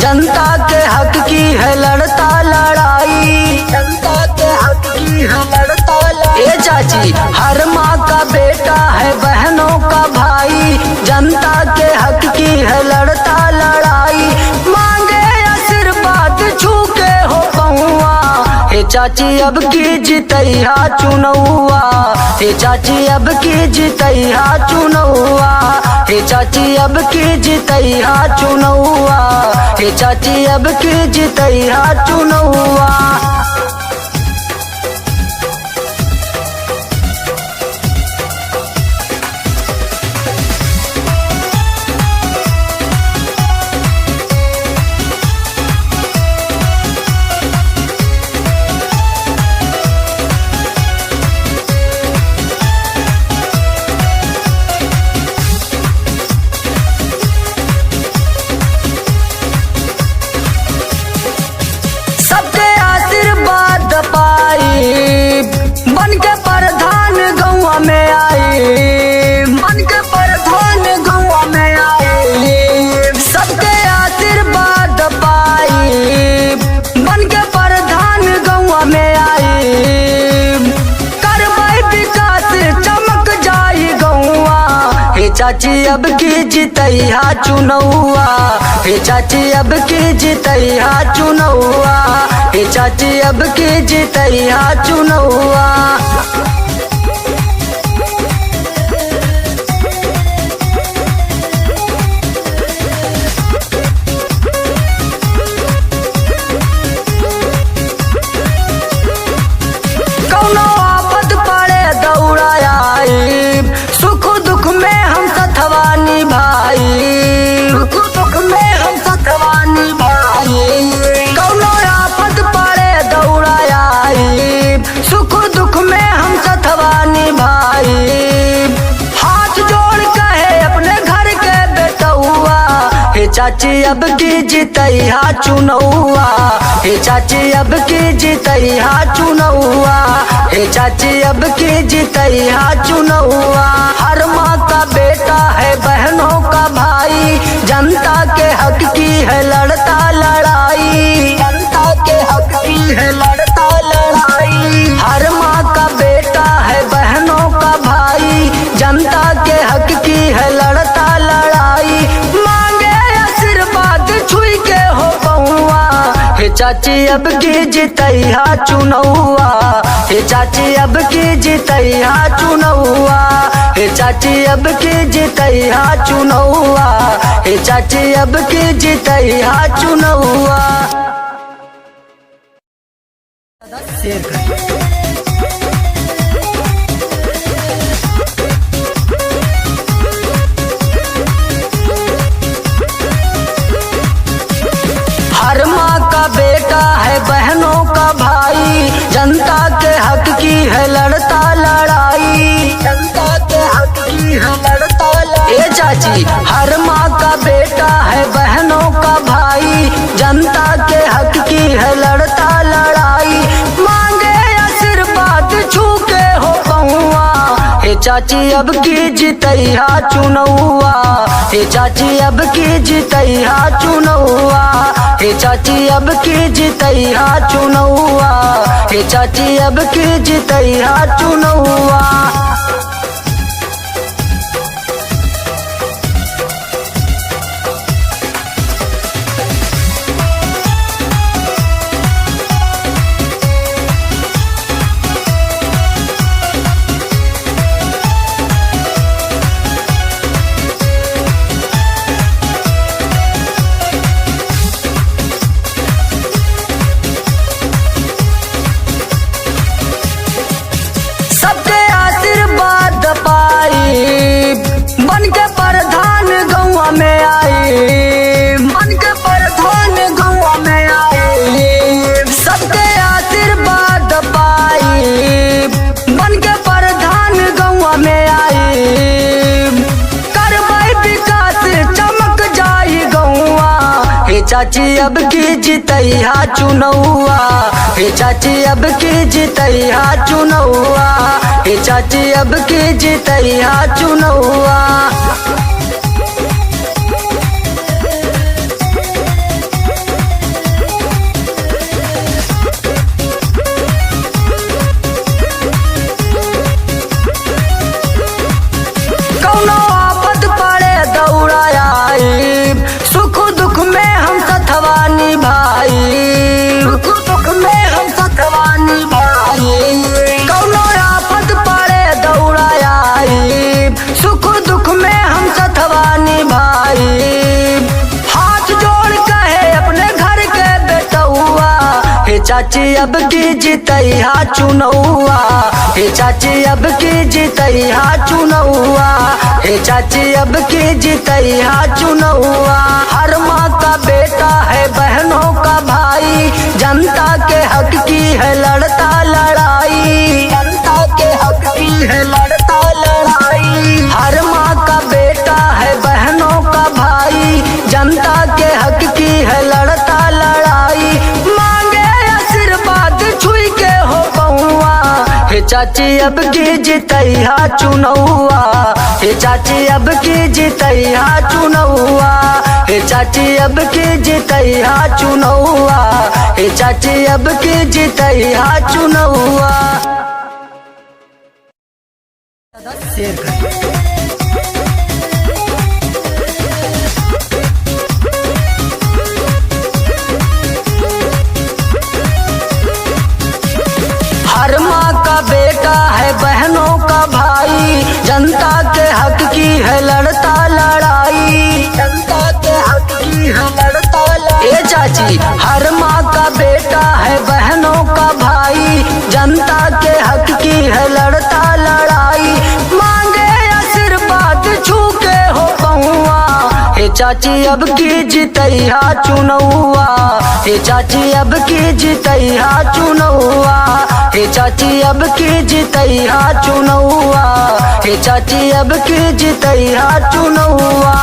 जनता के हक की है लड़ता लड़ाई, जनता के हक की है लड़ता लड़ाई। ए चाची हर माँ का बेटा है बहनों का भाई, जनता के हक की है लड़ता लड़ाई। मांगे आशीर्वाद छू के हो पहुआ, हे चाची अब की जितैया चुनौआ, हे चाची अब की जितैया चुनौआ, हे चाची अब की जितैया चुनौआ, हे चाची अब की जितैया चुनौआ। बन के प्रधान गौवा में आई, बन के प्रधान गौवा में आई, सबके आशीर्वाद पाई, बन के प्रधान गौवा में आई। करवाई विकास चमक जाई गौवा, हे चाची अब की जितैया चुनौआ, हे चाची अब की जितैया चुनौआ, हे चाची अब की जितैया चुनौआ। कौनो आफत पड़े दौड़ा आई, सुख दुख में हम सथवा निभाई, सुख दुख में हम सथवा निभाई। कौनो आफत पड़े दौड़ा आई, सुख दुख में हम सथवा निभाई। हाथ जोड़ कहे अपने घर के बेटौआ, हे चाची अब की जितैया चुनौआ, हे चाची अब की जितैया चुनौआ, हे चाची अब की जितैया चुनौआ। हर माँ का बेटा है बहनों का भाई, जनता के हक की है लड़ता लड़ाई, जनता के हक की है लड़ता लड़ाई। हर माँ का बेटा है बहनों का भाई, जनता के हक की है लड़ता लड़ाई। मांगे आशीर्वाद छुई के हो पहुआ, हे चाची अब की जितैया चुनौआ, हे चाची अब की जितैया चुनौआ, हे चाची अब की जितैया चुनौआ, हे चाची अब की जितैया चुनौआ। शेयर कर। हर माँ का बेटा है बहनों का भाई, जनता के हक की है लड़ता लड़ाई, जनता के हक की है लड़ता लड़ाई। ए चाची हर माँ का बेटा है बहनों का भाई, जनता के हक की है लड़ता लड़ाई। मांगे आशीर्वाद छू के हो पहुआ, हे चाची अब की जितैया चुनौआ, हे चाची अब की जितैया चुनौआ, हे चाची अब की जितैया चुनौआ, हे चाची अब की जितैया चुनौआ। बन के प्रधान गौवा में आई, बन के प्रधान गौवा में आई, सबके आशीर्वाद पाई, बन के प्रधान गौवा में आई। करवाई विकास चमक जाई गौवा, हे चाची अब की जितैया चुनौआ, हे चाची अब की जितैया चुनौआ, हे चाची अब की जितैया चुनौआ। निभाई, सुख दुख में हम सथवा निभाई। कौनो आफत पड़े दौड़ा आई, सुख दुख में हम सथवा निभाई। हाथ जोड़ कहे अपने घर के बेटौआ, हे चाची अब की जितैया चुनौआ, हे चाची अब की जितैया चुनौआ, हे चाची अब की जितैया चुनौआ। हर माँ का बेटा है बहनों का भाई, जनता के हक की है लड़ता लड़ाई, जनता के हक की है लड़ता लड़ाई। हर माँ का बेटा है बहनों का भाई, जनता के हक की है लड़ता लड़ाई। मांगे आशीर्वाद छुई के हो पहुआ, हे चाची अब की जितैया चुनौआ, हे चाची अब की जितैया चुनौआ, हे चाची अब की जितैया चुनौआ, हे चाची अब की जितैया चुनौआ। हर माँ का बेटा है बहनों का भाई, जनता के हक की है लड़ता लड़ाई, जनता के हक की है लड़ता लड़ाई। ए चाची हर माँ का बेटा है बहनों का भाई, जनता के हक की है लड़ता लड़ाई। मांगे आशीर्वाद छू के हो पहुआ, हे चाची अब की जितैया चुनौआ, हे चाची अब की जितैया चुनौआ, हे चाची अब की जितैया चुनौआ, हे चाची अब की जितैया चुनौआ।